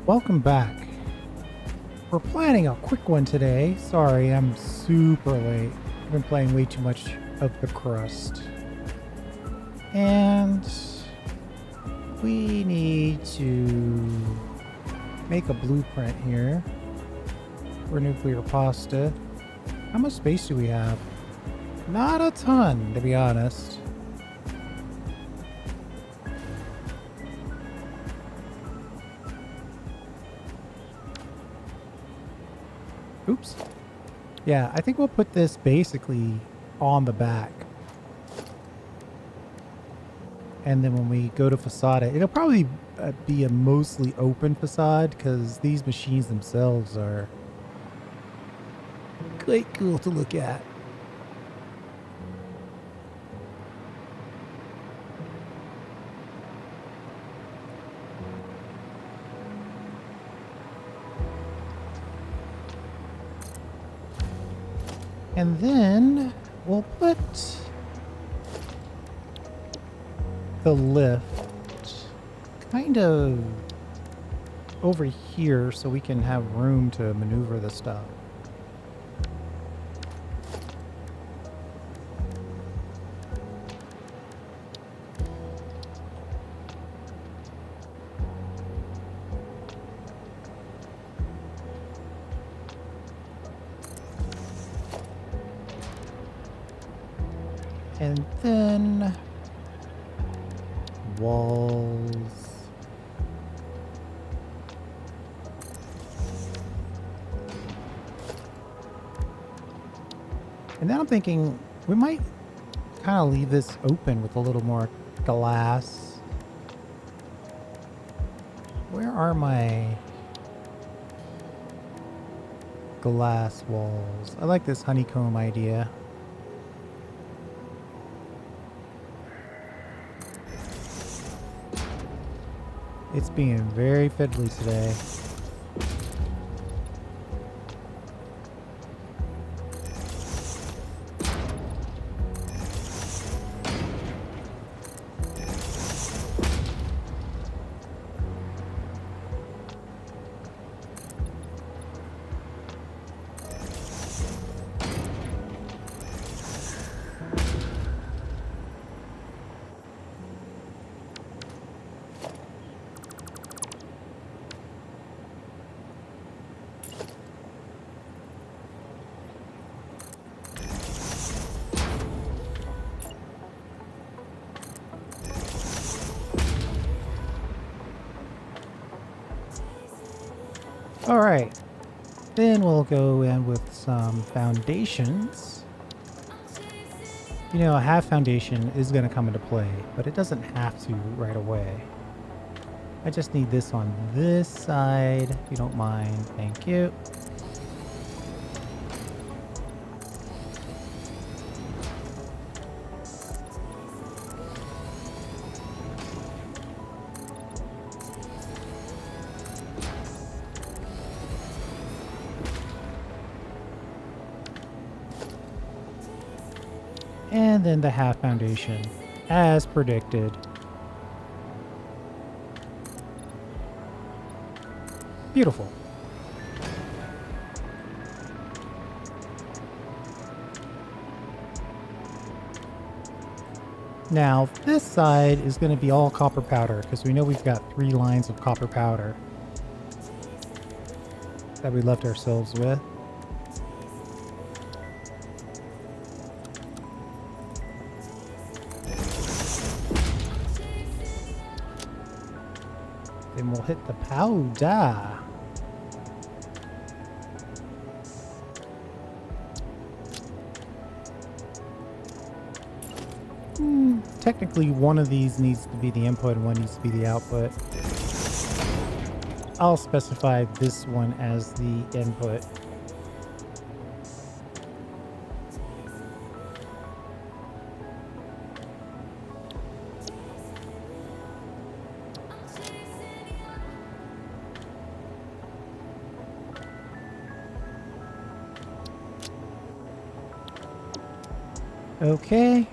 Welcome back. We're planning a quick one today. Sorry, I'm super late. I've been playing way too much of the crust. And we need to make a blueprint here for nuclear pasta. How much space do we have? Not a ton, to be honest. Oops. Yeah, I think we'll put this basically on the back. And then when we go to facade it, it'll probably be a mostly open facade because these machines themselves are quite cool to look at. And then we'll put the lift kind of over here so we can have room to maneuver the stuff. And then walls. And then I'm thinking we might kind of leave this open with a little more glass. Where are my glass walls? I like this honeycomb idea. It's being very fiddly today. All right, then we'll go in with some foundations. You know, a half foundation is going to come into play, but it doesn't have to right away. I just need this on this side, if you don't mind. Thank you. And then the half foundation, as predicted. Beautiful. Now, this side is going to be all copper powder because we know we've got 3 lines of copper powder that we left ourselves with. Then we'll hit the powder. Technically, one of these needs to be the input and one needs to be the output. I'll specify this one as the input. Okay.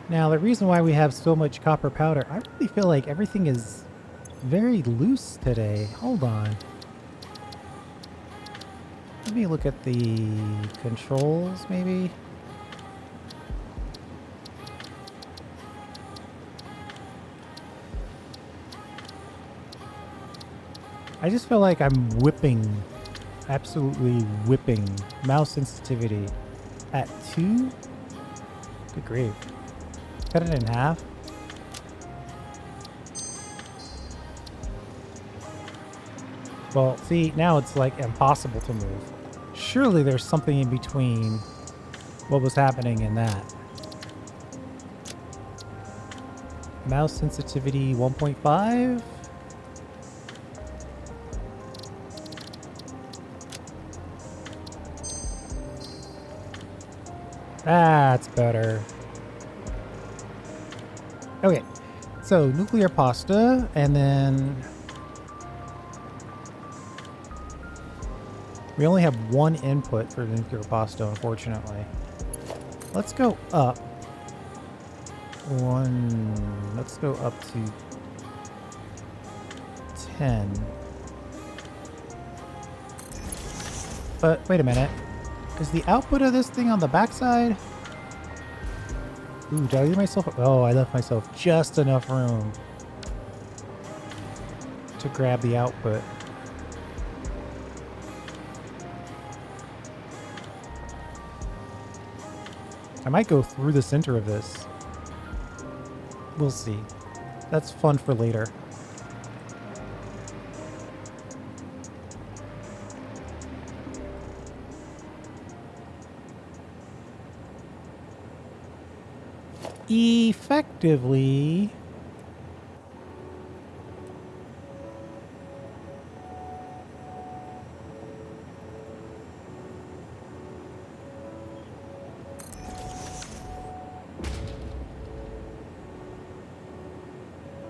Now, the reason why we have so much copper powder, I really feel like everything is very loose today. Hold on. Let me look at the controls, maybe. I just feel like I'm whipping, absolutely whipping mouse sensitivity at 2. Good grief. Cut it in half. Well, see, now it's like impossible to move. Surely there's something in between what was happening in that. Mouse sensitivity 1.5. That's better. Okay, so nuclear pasta, and then we only have one input for the nuclear pasta, unfortunately. Let's go up one. Let's go up to 10. But wait a minute. Is the output of this thing on the backside? Ooh, did I leave myself? Oh, I left myself just enough room to grab the output. I might go through the center of this. We'll see. That's fun for later. Effectively,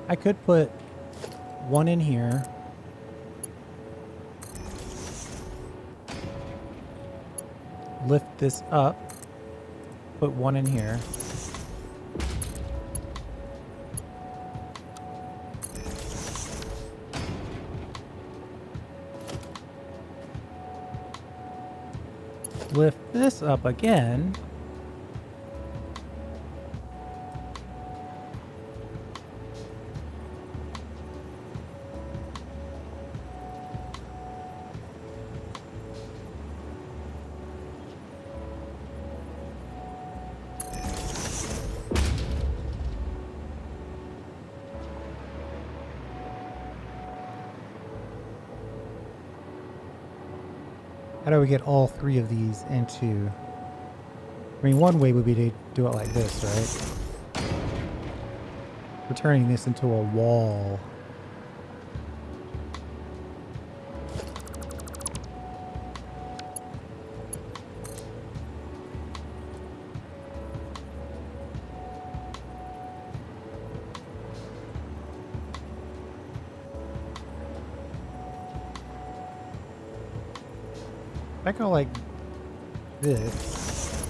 I could put one in here. Lift this up. Put one in here. Lift this up again. How do we get all three of these into... I mean, one way would be to do it like this, right? We're turning this into a wall. If I go like this,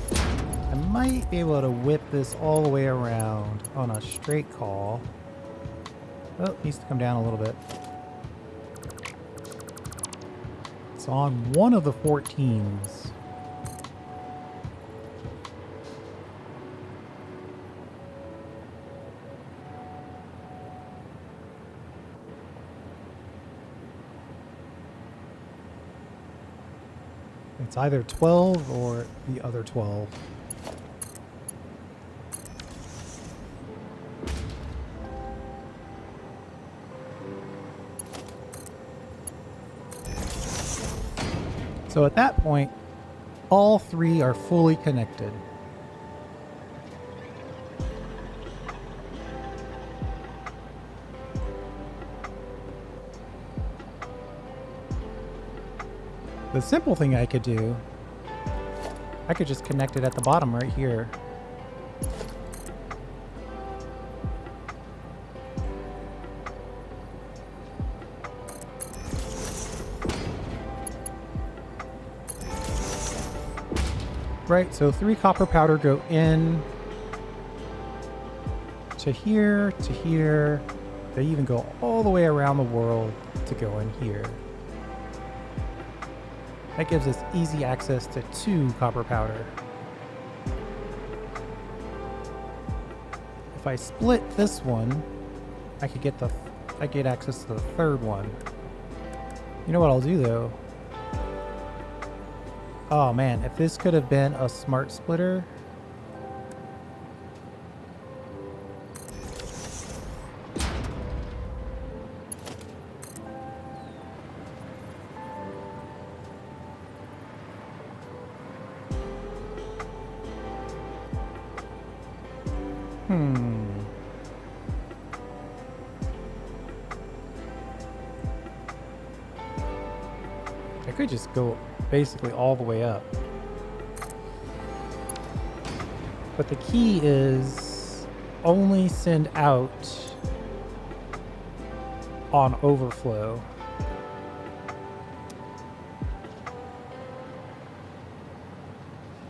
I might be able to whip this all the way around on a straight call. Oh, it needs to come down a little bit. It's on one of the 14s. It's either 12 or the other 12. So at that point, all three are fully connected. The simple thing I could do, I could just connect it at the bottom right here. Right, so 3 copper powder go in to here, They even go all the way around the world to go in here. That gives us easy access to 2 copper powder. If I split this one, I could get access to the 3rd one. You know what I'll do though? Oh man, if this could have been a smart splitter. I could just go basically all the way up. But the key is only send out on overflow.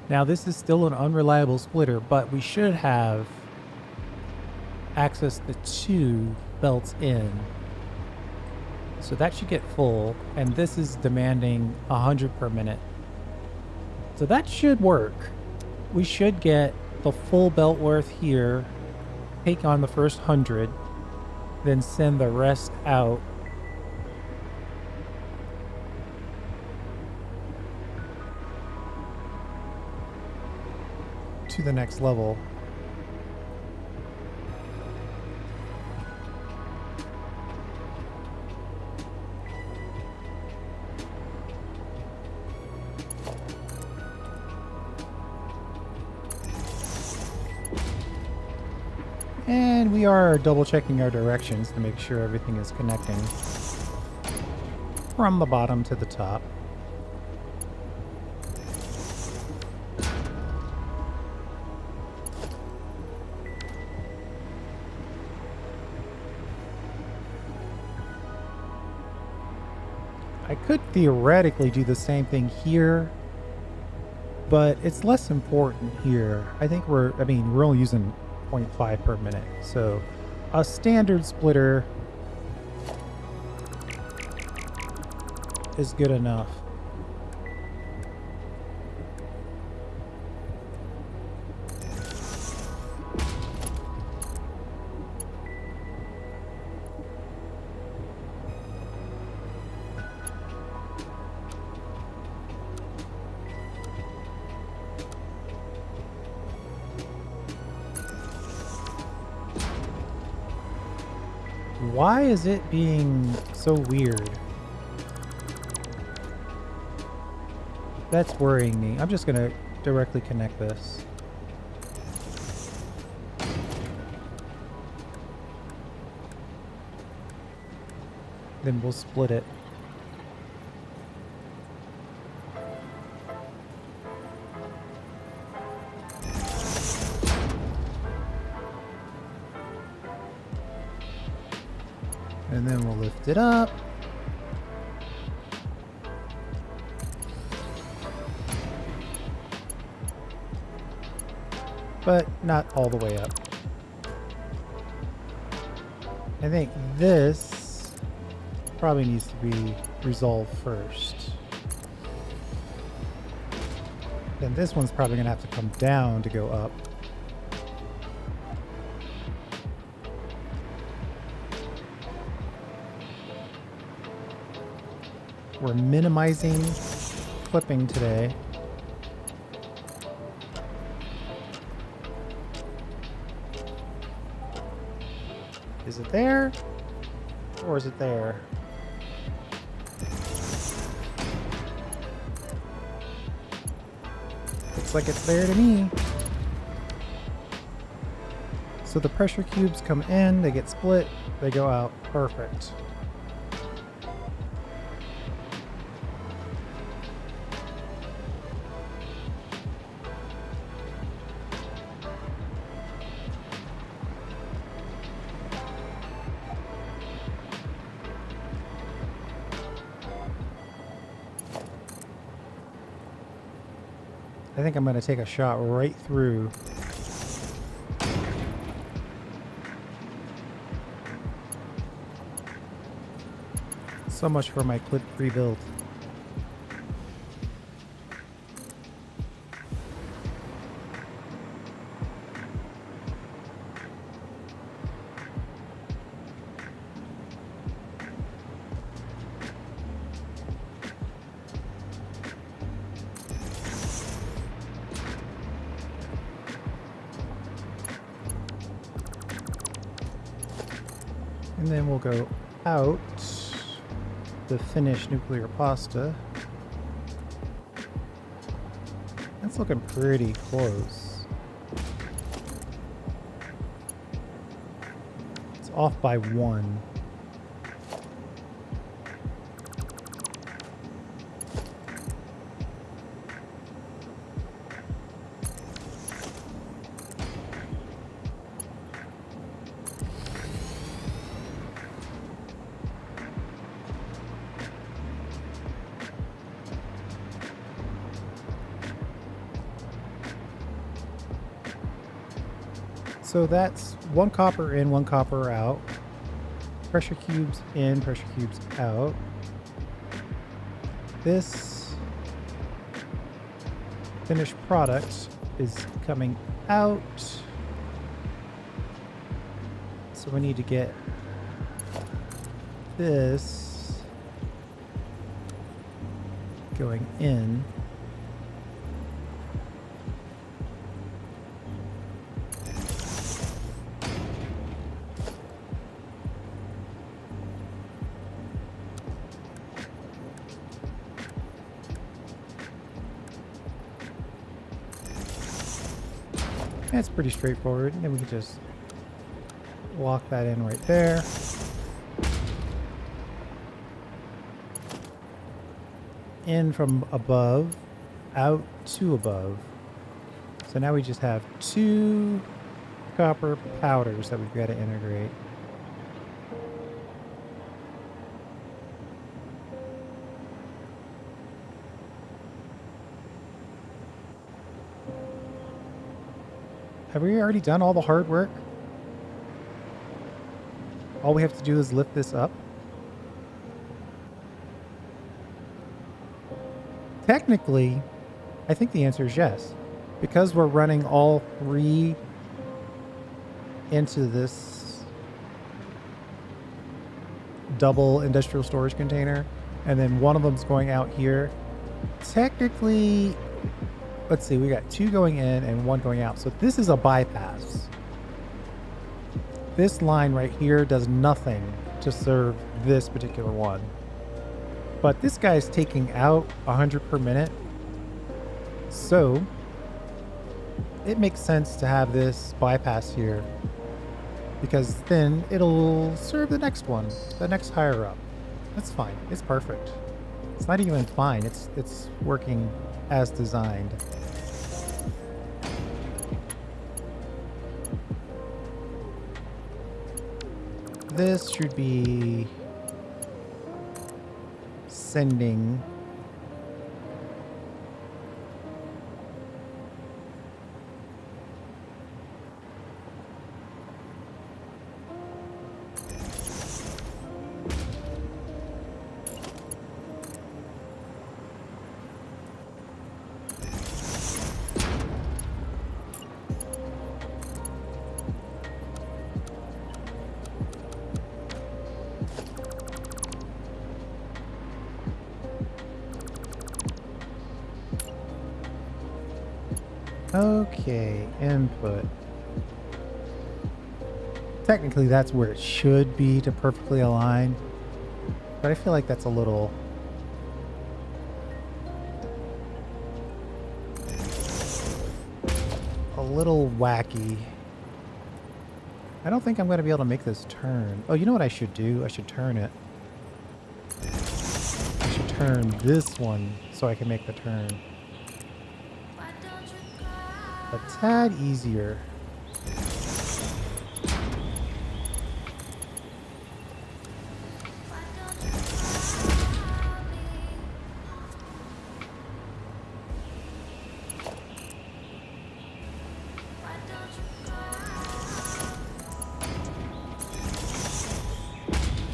Now this is still an unreliable splitter, but we should have access to 2 belts in. So that should get full, and this is demanding 100 per minute. So that should work. We should get the full belt worth here, take on the first 100, then send the rest out. To the next level. And we are double checking our directions to make sure everything is connecting from the bottom to the top. I could theoretically do the same thing here, but it's less important here. I think we're only using 0.5 per minute. So a standard splitter is good enough. Why is it being so weird? That's worrying me. I'm just gonna directly connect this. Then we'll split it. And then we'll lift it up. But not all the way up. I think this probably needs to be resolved first. Then this one's probably gonna have to come down to go up. We're minimizing clipping today. Is it there? Or is it there? Looks like it's there to me. So the pressure cubes come in, they get split, they go out. Perfect. I think I'm going to take a shot right through. So much for my clip rebuild. And then we'll go out the finished nuclear pasta. That's looking pretty close. It's off by 1. So that's 1 copper in, 1 copper out. Pressure cubes in, pressure cubes out. This finished product is coming out. So we need to get this going in. That's pretty straightforward. And then we can just lock that in right there. In from above, out to above. So now we just have 2 copper powders that we've got to integrate. Have we already done all the hard work? All we have to do is lift this up. Technically, I think the answer is yes. Because we're running all 3 into this double industrial storage container, and then one of them's going out here. Technically, let's see, we got 2 going in and 1 going out. So this is a bypass. This line right here does nothing to serve this particular one. But this guy's taking out 100 per minute. So it makes sense to have this bypass here, because then it'll serve the next one, the next higher up. That's fine. It's perfect. It's not even fine. It's working as designed. This should be sending okay, input. Technically, that's where it should be to perfectly align, but I feel like that's a little wacky. I don't think I'm going to be able to make this turn. Oh, you know what I should do? I should turn it. I should turn this one so I can make the turn a tad easier.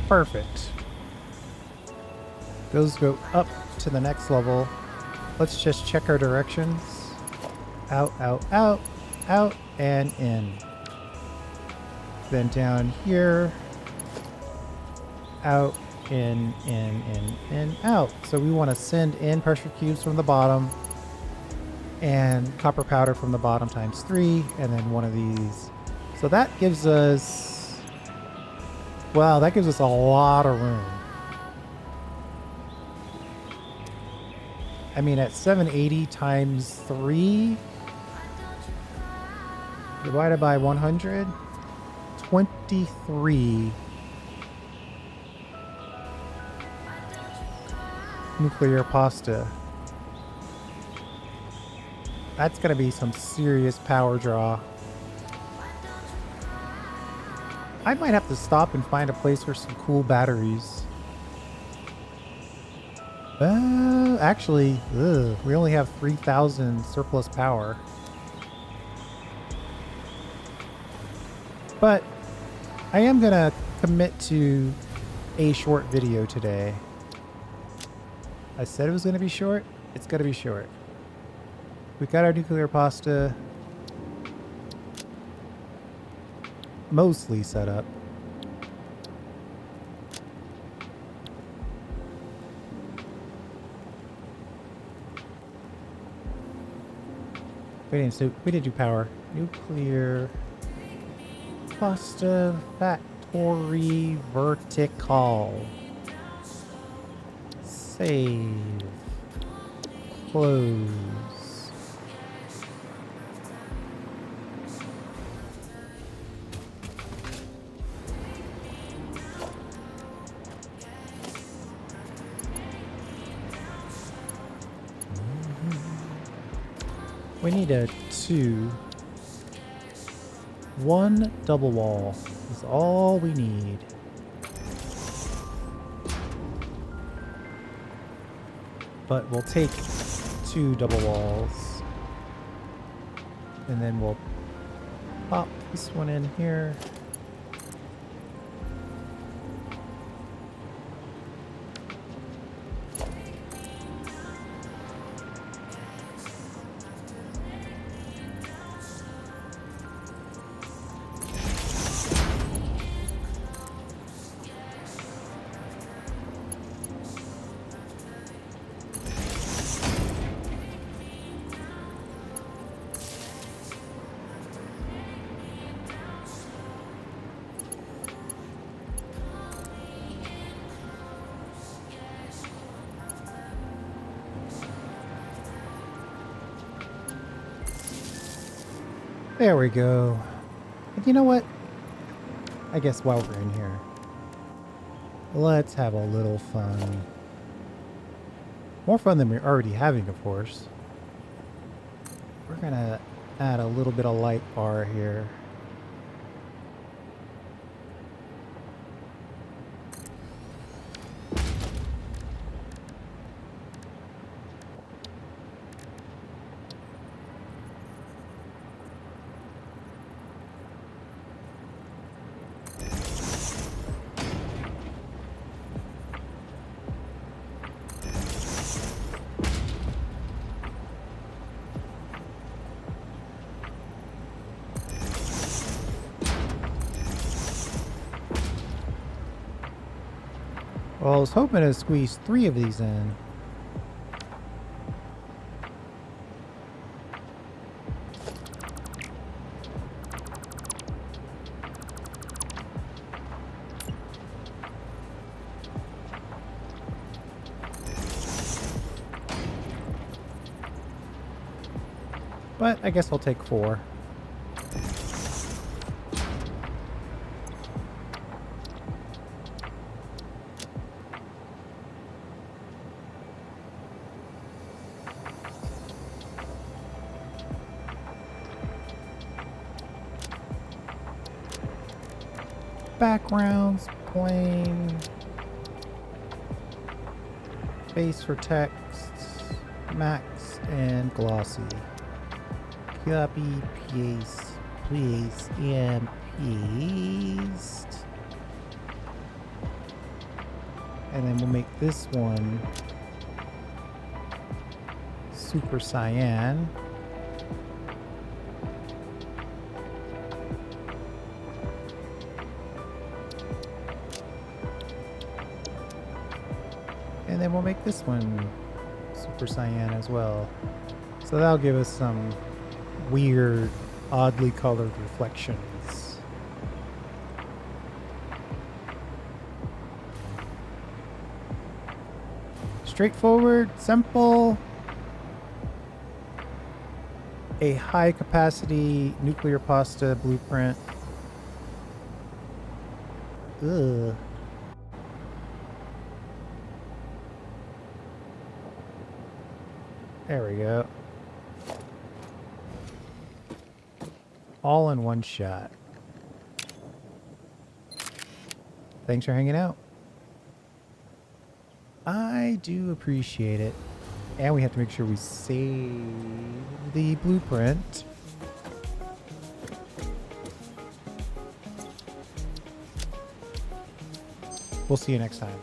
Perfect. Those go up to the next level. Let's just check our directions. Out, out, out, out, and in. Then down here, out, in, out. So we want to send in pressure cubes from the bottom and copper powder from the bottom times 3, and then one of these. So that gives us, wow, that gives us a lot of room. I mean, at 780 times 3 divided by 100, 23 nuclear pasta. That's gonna be some serious power draw. I might have to stop and find a place for some cool batteries. Actually, we only have 3,000 surplus power. But I am gonna commit to a short video today. I said it was gonna be short. It's gonna be short. We got our nuclear pasta mostly set up. We didn't do power. Nuclear pasta factory vertical. Save. Close. We need a 2. 1 double wall is all we need. But we'll take 2 double walls. And then we'll pop this one in here. There we go. And you know what? I guess while we're in here, let's have a little fun. More fun than we're already having, of course. We're gonna add a little bit of light bar here. Well, I was hoping to squeeze 3 of these in. But I guess I'll take 4. Backgrounds, plain, space for text, max, and glossy. Copy, paste, paste, and paste. And then we'll make this one super cyan. And then we'll make this one super cyan as well. So that'll give us some weird, oddly colored reflections. Straightforward, simple. A high capacity nuclear pasta blueprint. Ugh. There we go. All in one shot. Thanks for hanging out. I do appreciate it. And we have to make sure we save the blueprint. We'll see you next time.